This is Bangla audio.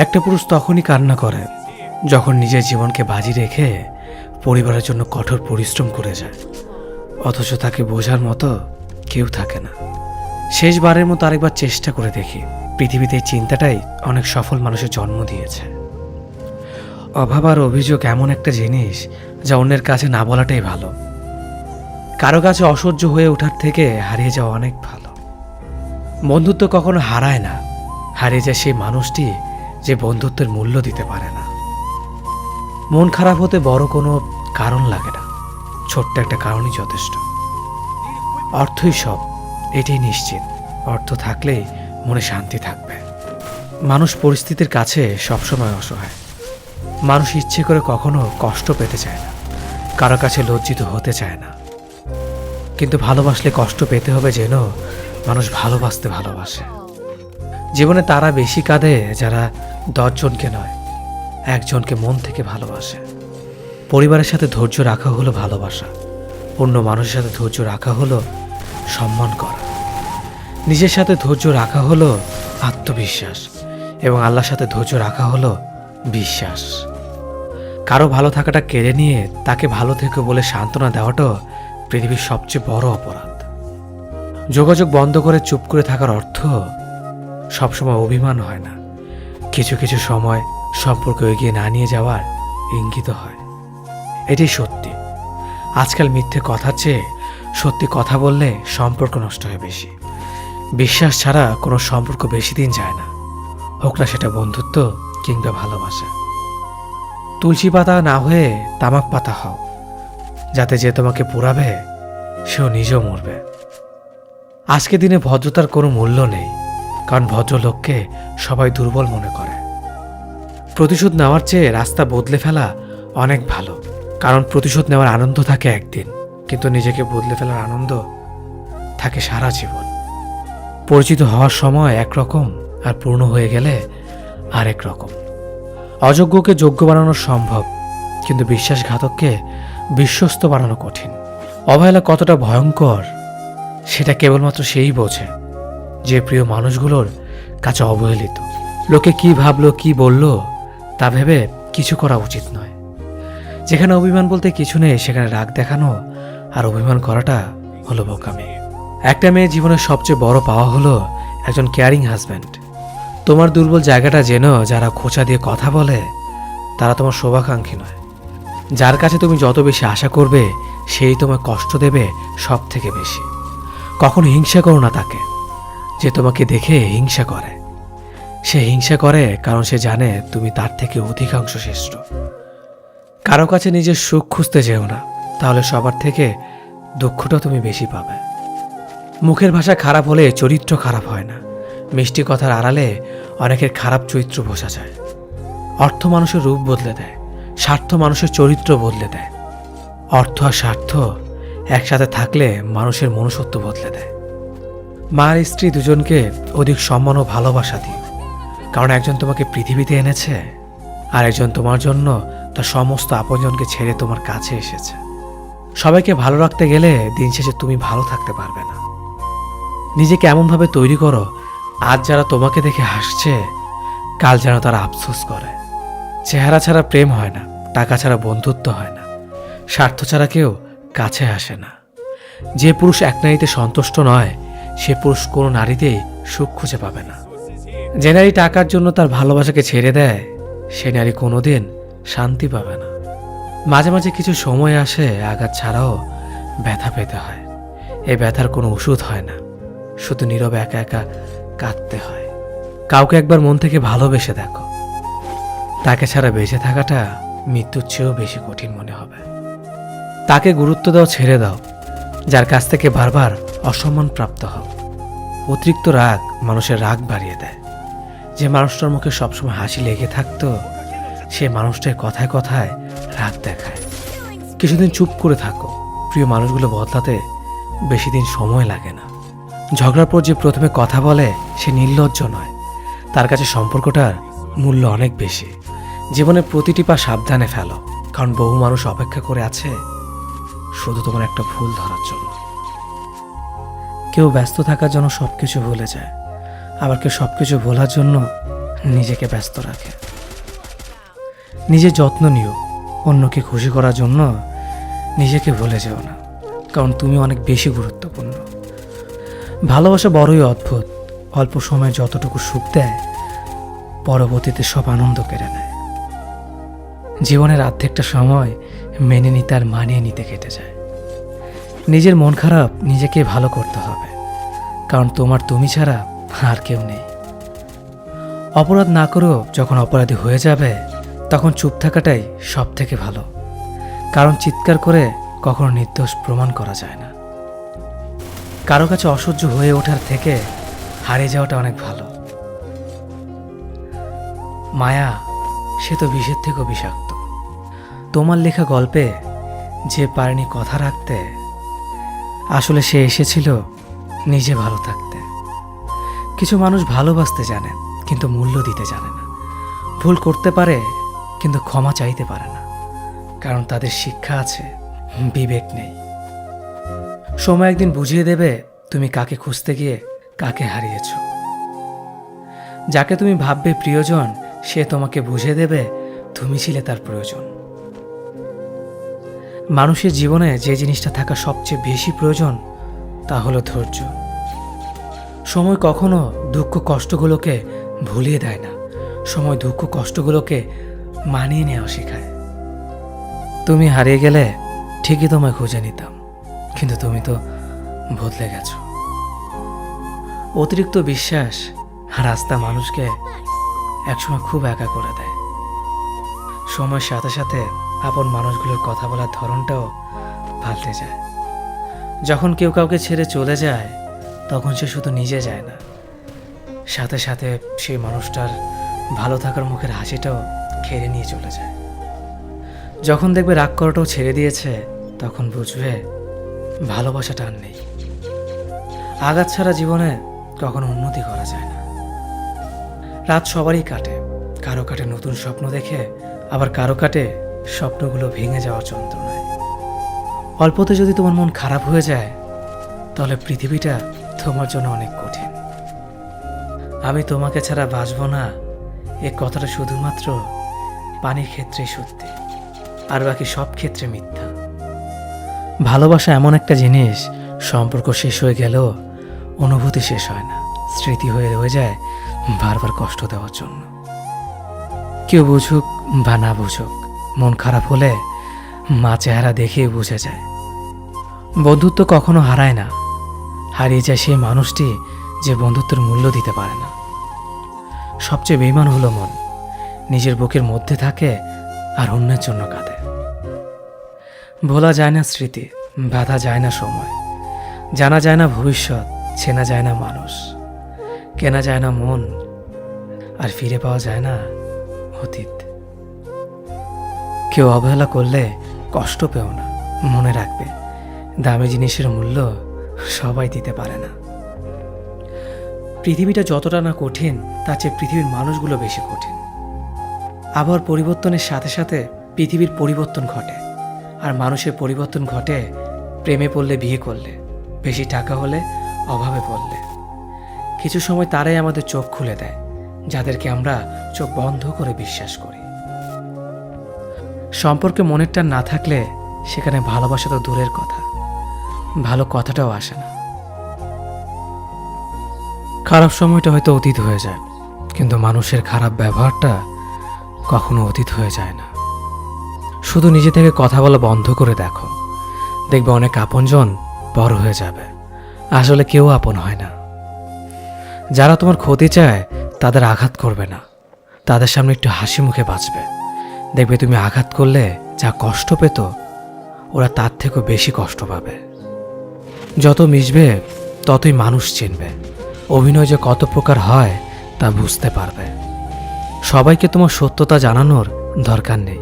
একটা পুরুষ তখনই কান্না করে যখন নিজের জীবনকে বাজি রেখে পরিবারের জন্য কঠোর পরিশ্রম করে যায়, অথচ তাকে বোঝার মতো কেউ থাকে না। শেষবারের মতো আরেকবার চেষ্টা করে দেখি। পৃথিবীতে এই চিন্তাটাই অনেক সফল মানুষের জন্ম দিয়েছে। অভাব আর অভিযোগ এমন একটা জিনিস যা অন্যের কাছে না বলাটাই ভালো। কারো কাছে অসহ্য হয়ে ওঠার থেকে হারিয়ে যাওয়া অনেক ভালো। বন্ধুত্ব কখনো হারায় না, হারিয়ে যায় সেই মানুষটি যে বন্ধুত্বের মূল্য দিতে পারে না। মন খারাপ হতে বড় কোনো কারণ লাগে না, ছোট্ট একটা কারণই যথেষ্ট। অর্থই সব, এটাই নিশ্চিত। অর্থ থাকলেই মনে শান্তি থাকবে। মানুষ পরিস্থিতির কাছে সবসময় অসহায়। মানুষ ইচ্ছে করে কখনো কষ্ট পেতে চায় না, কারো কাছে লজ্জিত হতে চায় না। কিন্তু ভালোবাসলে কষ্ট পেতে হবে যেন মানুষ ভালোবাসতে ভালোবাসে। জীবনে তারা বেশি কাঁদে যারা 10 জনকে নয়, একজনকে মন থেকে ভালোবাসে। পরিবারের সাথে ধৈর্য রাখা হলো ভালোবাসা, অন্য মানুষের সাথে ধৈর্য রাখা হলো সম্মান করা, নিজের সাথে ধৈর্য রাখা হলো আত্মবিশ্বাস, এবং আল্লাহর সাথে ধৈর্য রাখা হলো বিশ্বাস। কারো ভালো থাকাটা কেড়ে নিয়ে তাকে ভালো থেকো বলে সান্ত্বনা দেওয়াটাও পৃথিবীর সবচেয়ে বড় অপরাধ। যোগাযোগ বন্ধ করে চুপ করে থাকার অর্থ সবসময় অভিমান হয় না, কিছু কিছু সময় সম্পর্ক এগিয়ে না নিয়ে যাওয়ার ইঙ্গিত হয়। এটাই সত্যি। আজকাল মিথ্যে কথার চেয়ে সত্যি কথা বললে সম্পর্ক নষ্ট হয় বেশি। বিশ্বাস ছাড়া কোনো সম্পর্ক বেশি দিন যায় না, হোক না সেটা বন্ধুত্ব কিংবা ভালোবাসা। তুলসী পাতা না হয়ে তামাক পাতা হও, যাতে যে তোমাকে পোড়াবে সেও নিজেও মরবে। আজকে দিনে ভদ্রতার কোনো মূল্য নেই, কারণ ভদ্রলোককে সবাই দুর্বল মনে করে। প্রতিশোধ নেওয়ার চেয়ে রাস্তা বদলে ফেলা অনেক ভালো, কারণ প্রতিশোধ নেওয়ার আনন্দ থাকে একদিন, কিন্তু নিজেকে বদলে ফেলার আনন্দ থাকে সারা জীবন। পরিচিত হওয়ার সময় একরকম, আর পূর্ণ হয়ে গেলে আরেক রকম। অযোগ্যকে যোগ্য বানানো সম্ভব, কিন্তু বিশ্বাসঘাতককে বিশ্বস্ত বানানো কঠিন। অবহেলা কতটা ভয়ঙ্কর সেটা কেবলমাত্র সেই বোঝে যে প্রিয় মানুষগুলোর কাছে অবহেলিত। লোকে কি ভাবলো কি বলল তা ভেবে কিছু করা উচিত নয়। যেখানে অভিমান বলতে কিছু নেই সেখানে রাগ দেখানো আর অভিমান করাটা হলো বোকামি। একটা মেয়ের জীবনের সবচেয়ে বড় পাওয়া হলো একজন কেয়ারিং হাজব্যান্ড। তোমার দুর্বল জায়গাটা যেন যারা খোঁচা দিয়ে কথা বলে তারা তোমার শুভাকাঙ্ক্ষী নয়। যার কাছে তুমি যত বেশি আশা করবে সেই তোমায় কষ্ট দেবে সব থেকে বেশি। কখনো হিংসা করো না তাকে যে তোমাকে দেখে হিংসা করে। সে হিংসা করে কারণ সে জানে তুমি তার থেকে অধিকাংশ শ্রেষ্ঠ। কারো কাছে নিজের সুখ খুঁজতে যেও না, তাহলে সবার থেকে দুঃখটা তুমি বেশি পাবে। মুখের ভাষা খারাপ হলে চরিত্র খারাপ হয় না। মিষ্টি কথার আড়ালে অনেকের খারাপ চরিত্র বোঝা যায়। অর্থ মানুষের রূপ বদলে দেয়, স্বার্থ মানুষের চরিত্র বদলে দেয়। অর্থ আর স্বার্থ একসাথে থাকলে মানুষের মনুষ্যত্ব বদলে দেয়। মা আর স্ত্রী দুজনকে অধিক সম্মান ও ভালোবাসা দিও, কারণ একজন তোমাকে পৃথিবীতে এনেছে আর একজন তোমার জন্য তার সমস্ত আপনজনকে ছেড়ে তোমার কাছে এসেছে। সবাইকে ভালো রাখতে গেলে দিন শেষে তুমি ভালো থাকতে পারবে না। নিজেকে এমনভাবে তৈরি করো আজ যারা তোমাকে দেখে হাসছে কাল যেন তারা আফসোস করে। চেহারা ছাড়া প্রেম হয় না, টাকা ছাড়া বন্ধুত্ব হয় না, স্বার্থ ছাড়া কেউ কাছে আসে না। যে পুরুষ এক নারীতে সন্তুষ্ট নয় সে পুরুষ কোনো নারীতেই সুখ খুঁজে পাবে না। যে নারী টাকার জন্য তার ভালোবাসাকে ছেড়ে দেয় সে নারী কোনোদিন শান্তি পাবে না। মাঝে মাঝে কিছু সময় আসে আঘাত ছাড়াও ব্যথা পেতে হয়। এই ব্যথার কোনো ওষুধ হয় না, শুধু নীরবে একা একা কাঁদতে হয়। কাউকে একবার মন থেকে ভালোবেসে দেখো, তাকে ছাড়া বেঁচে থাকাটা মৃত্যুর চেয়েও বেশি কঠিন মনে হবে। তাকে গুরুত্ব দাও, ছেড়ে দাও যার কাছ থেকে বারবার অসম্মান প্রাপ্ত হও। অতিরিক্ত রাগ মানুষের রাগ বাড়িয়ে দেয়। যে মানুষটার মুখে সবসময় হাসি লেগে থাকতো সে মানুষটার কথায় কথায় রাগ দেখায়। কিছুদিন চুপ করে থাকো, প্রিয় মানুষগুলো বদলাতে বেশি দিন সময় লাগে না। ঝগড়ার পর যে প্রথমে কথা বলে সে নির্লজ্জ নয়, তার কাছে সম্পর্কটার মূল্য অনেক বেশি। জীবনে প্রতিটি পা সাবধানে ফেলো, কারণ বহু মানুষ অপেক্ষা করে আছে শুধু তোমার একটা ভুল ধরার জন্য। কেউ ব্যস্ত থাকার জন্য সবকিছু ভুলে যায়, আবার কেউ সবকিছু ভোলার জন্য নিজেকে ব্যস্ত রাখে। নিজের যত্ন নিও, অন্যকে খুশি করার জন্য নিজেকে ভুলে যেও না, কারণ তুমি অনেক বেশি গুরুত্বপূর্ণ। ভালোবাসা বড়ই অদ্ভুত, অল্প সময়ে যতটুকু সুখ দেয় পরবর্তীতে সব আনন্দ কেড়ে নেয়। জীবনের অর্ধেকটা সময় মেনে নিতে আর মানিয়ে নিতে কেটে যায়। নিজের মন খারাপ নিজেকে ভালো করতে হবে, কারণ তোমার তুমি ছাড়া আর কেউ নেই। অপরাধ না করেও যখন অপরাধী হয়ে যাবে তখন চুপ থাকাটাই সব থেকে ভালো, কারণ চিৎকার করে কখনো নির্দোষ প্রমাণ করা যায় না। কারো কাছে অসহ্য হয়ে ওঠার থেকে হারিয়ে যাওয়াটা অনেক ভালো। মায়া সে তো বিষের থেকেও বিষাক্ত। তোমার লেখা গল্পে যে পারেনি কথা রাখতে, আসলে সে এসেছিল নিজে ভালো থাকতে। কিছু মানুষ ভালোবাসতে জানে কিন্তু মূল্য দিতে জানে না। ভুল করতে পারে কিন্তু ক্ষমা চাইতে পারে না, কারণ তাদের শিক্ষা আছে, বিবেক নেই। সময় একদিন বুঝিয়ে দেবে তুমি কাকে খুঁজতে গিয়ে কাকে হারিয়েছ। যাকে তুমি ভাববে প্রিয়জন, সে তোমাকে বুঝিয়ে দেবে তুমি ছিলে তার প্রয়োজন। মানুষের জীবনে যে জিনিসটা থাকা সবচেয়ে বেশি প্রয়োজন তা হলো ধৈর্য। সময় কখনো দুঃখ কষ্টগুলোকে ভুলিয়ে দেয় না, সময় দুঃখ কষ্টগুলোকে মানিয়ে নেওয়া শেখায়। তুমি হারিয়ে গেলে ঠিকই তোমায় খুঁজে নিতাম, কিন্তু তুমি তো বদলে গেছো। অতিরিক্ত বিশ্বাস আর আস্থা মানুষকে একসময় খুব একা করে দেয়। সময়ের সাথে সাথে আপন মানুষগুলোর কথা বলার ধরনটাও পাল্টে যায়। যখন কেউ কাউকে ছেড়ে চলে যায় তখন সে শুধু নিজে যায় না, সাথে সাথে সেই মানুষটার ভালো থাকার মুখের হাসিটাও কেড়ে নিয়ে চলে যায়। যখন দেখবে রাগ করাটাও ছেড়ে দিয়েছে তখন বুঝবে ভালোবাসাটা আর নেই। আঘাত ছাড়া জীবনে কখনো উন্নতি করা যায় না। রাত সবারই কাটে, কারো কাটে নতুন স্বপ্ন দেখে, আবার কারো কাটে স্বপ্নগুলো ভেঙে যাওয়ার যন্ত্রণায়। অল্পতে যদি তোমার মন খারাপ হয়ে যায় তাহলে পৃথিবীটা তোমার জন্য অনেক কঠিন। আমি তোমাকে ছাড়া বাঁচবো না, এ কথাটা শুধুমাত্র পানির ক্ষেত্রেই সত্যি, আর বাকি সব ক্ষেত্রে মিথ্যা। ভালোবাসা এমন একটা জিনিস, সম্পর্ক শেষ হয়ে গেলেও অনুভূতি শেষ হয় না, স্মৃতি হয়ে রয়ে যায় বারবার কষ্ট দেওয়ার জন্য। কেউ বুঝুক বা না বুঝুক, মন খারাপ হলে মা চেহারা দেখেই বুঝে যায়। বন্ধুত্ব কখনো হারায় না, হারিয়ে যায় সেই মানুষটি যে বন্ধুত্বের মূল্য দিতে পারে না। সবচেয়ে বেঈমান হলো মন, নিজের বুকের মধ্যে থাকে আর অন্যের জন্য কাঁদে। ভোলা যায় না স্মৃতি, বাধা যায় না সময়, জানা যায় না ভবিষ্যৎ, চেনা যায় না মানুষ, কেনা যায় না মন, আর ফিরে পাওয়া যায় না অতীত। কেউ অবহেলা করলে কষ্ট পেও না, মনে রাখবে দামি জিনিসের মূল্য সবাই দিতে পারে না। পৃথিবীটা যতটা না কঠিন তার চেয়ে পৃথিবীর মানুষগুলো বেশি কঠিন। আবহাওয়ার পরিবর্তনের সাথে সাথে পৃথিবীর পরিবর্তন ঘটে, আর মানুষের পরিবর্তন ঘটে প্রেমে পড়লে, বিয়ে করলে, বেশি টাকা হলে, অভাবে পড়লে। কিছু সময় তারাই আমাদের চোখ খুলে দেয় যাদেরকে আমরা চোখ বন্ধ করে বিশ্বাস করি। সম্পর্কে মনের টান না থাকলে সেখানে ভালোবাসা তো দূরের কথা, ভালো কথাটাও আসে না। খারাপ সময়টা হয়তো অতীত হয়ে যায়, কিন্তু মানুষের খারাপ ব্যবহারটা কখনো অতীত হয়ে যায় না। শুধু নিজে থেকে কথা বলা বন্ধ করে দেখো, দেখবে অনেক আপনজন বড় হয়ে যাবে। আসলে কেউ আপন হয় না। যারা তোমার ক্ষতি চায় তাদের আঘাত করবে না, তাদের সামনে একটু হাসি মুখে বাঁচবে। দেখবে তুমি আঘাত করলে যা কষ্ট পেত ওরা তার থেকেও বেশি কষ্ট পাবে। যত মিশবে ততই মানুষ চিনবে, অভিনয় যে কত প্রকার হয় তা বুঝতে পারবে। সবাইকে তোমার সত্যতা জানানোর দরকার নেই,